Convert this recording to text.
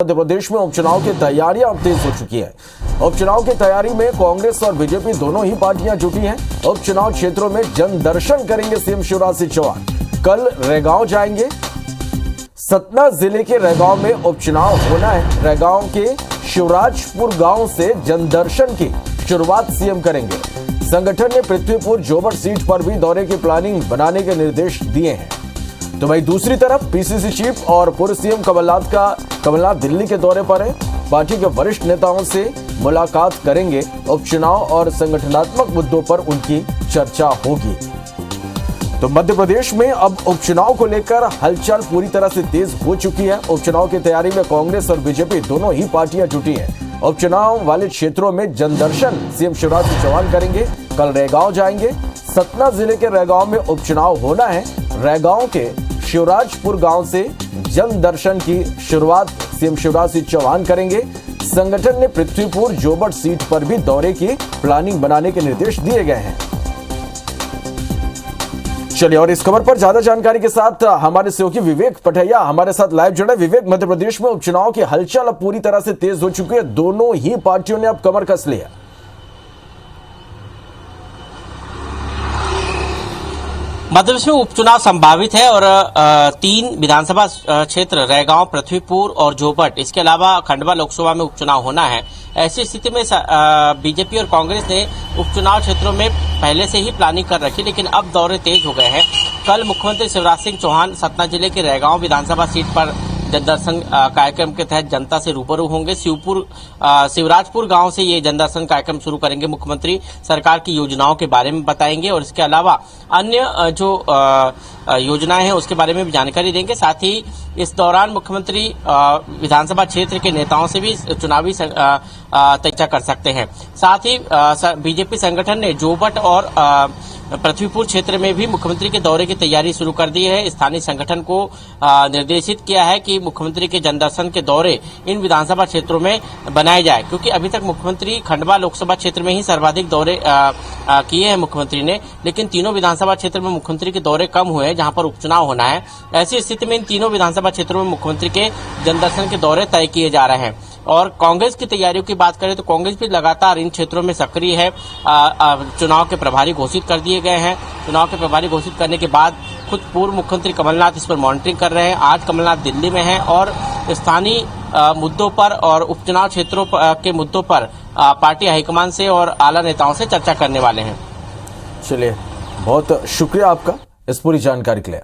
मध्य प्रदेश में उपचुनाव की तैयारियां अब तेज हो चुकी है। उपचुनाव की तैयारी में कांग्रेस और बीजेपी दोनों ही पार्टियां जुटी हैं। उपचुनाव क्षेत्रों में जन दर्शन करेंगे सीएम शिवराज सिंह चौहान। कल रैगांव जाएंगे। सतना जिले के रैगांव में उपचुनाव होना है। रैगांव के शिवराजपुर गांव से जन दर्शन की शुरुआत सीएम करेंगे। संगठन ने पृथ्वीपुर जोबट सीट पर भी दौरे की प्लानिंग बनाने के निर्देश दिए हैं। तो वहीं दूसरी तरफ पीसीसी चीफ और पूर्व सीएम कमलनाथ दिल्ली के दौरे पर हैं। पार्टी के वरिष्ठ नेताओं से मुलाकात करेंगे। उपचुनाव और संगठनात्मक मुद्दों पर उनकी चर्चा होगी। तो मध्य प्रदेश में अब उपचुनाव को लेकर हलचल पूरी तरह से तेज हो चुकी है। उपचुनाव की तैयारी में कांग्रेस और बीजेपी दोनों ही पार्टियां जुटी हैं। उपचुनाव वाले क्षेत्रों में जनदर्शन सीएम शिवराज सिंह चौहान करेंगे। कल रैगांव जाएंगे। सतना जिले के रैगांव में उपचुनाव होना है। रैगांव के शिवराजपुर गांव से जन दर्शन की शुरुआत सीएम शिवराज सिंह चौहान करेंगे। संगठन ने पृथ्वीपुर जोबट सीट पर भी दौरे की प्लानिंग बनाने के निर्देश दिए गए हैं। चलिए, और इस खबर पर ज्यादा जानकारी के साथ हमारे सहयोगी विवेक पठैया हमारे साथ लाइव जुड़े। विवेक, मध्य प्रदेश में उपचुनाव की हलचल अब पूरी तरह से तेज हो चुकी है। दोनों ही पार्टियों ने अब कमर कस लिया। मध्य प्रदेश में उपचुनाव संभावित है और 3 विधानसभा क्षेत्र रैगांव, पृथ्वीपुर और जोबट, इसके अलावा खंडवा लोकसभा में उपचुनाव होना है। ऐसी स्थिति में बीजेपी और कांग्रेस ने उपचुनाव क्षेत्रों में पहले से ही प्लानिंग कर रखी, लेकिन अब दौरे तेज हो गए हैं। कल मुख्यमंत्री शिवराज सिंह चौहान सतना जिले के रैगांव विधानसभा सीट पर जनदर्शन कार्यक्रम के तहत जनता से रूबरू होंगे। शिवराजपुर गांव से ये जनदर्शन कार्यक्रम शुरू करेंगे। मुख्यमंत्री सरकार की योजनाओं के बारे में बताएंगे और इसके अलावा अन्य जो योजनाएं हैं उसके बारे में भी जानकारी देंगे। साथ ही इस दौरान मुख्यमंत्री विधानसभा क्षेत्र के नेताओं से भी चुनावी चर्चा कर सकते हैं। साथ ही बीजेपी संगठन ने जोबट और पृथ्वीपुर क्षेत्र में भी मुख्यमंत्री के दौरे की तैयारी शुरू कर दी है। स्थानीय संगठन को निर्देशित किया है कि मुख्यमंत्री के जनदर्शन के दौरे इन विधानसभा क्षेत्रों में बनाए जाए, क्योंकि अभी तक मुख्यमंत्री खंडवा लोकसभा क्षेत्र में ही सर्वाधिक दौरे किए हैं मुख्यमंत्री ने, लेकिन तीनों विधानसभा क्षेत्र में मुख्यमंत्री के दौरे कम हुए हैं जहां पर उपचुनाव होना है। ऐसी स्थिति में इन तीनों विधानसभा क्षेत्रों में मुख्यमंत्री के जनदर्शन के दौरे तय किए जा रहे हैं। और कांग्रेस की तैयारियों की बात करें तो कांग्रेस भी लगातार इन क्षेत्रों में सक्रिय है। चुनाव के प्रभारी घोषित कर दिए गए हैं। चुनाव के प्रभारी घोषित करने के बाद खुद पूर्व मुख्यमंत्री कमलनाथ इस पर मॉनिटरिंग कर रहे हैं। आज कमलनाथ दिल्ली में हैं और स्थानीय मुद्दों पर और उपचुनाव क्षेत्रों के मुद्दों पर पार्टी हाईकमान से और आला नेताओं से चर्चा करने वाले हैं। चलिए, बहुत शुक्रिया आपका इस पूरी जानकारी के लिए।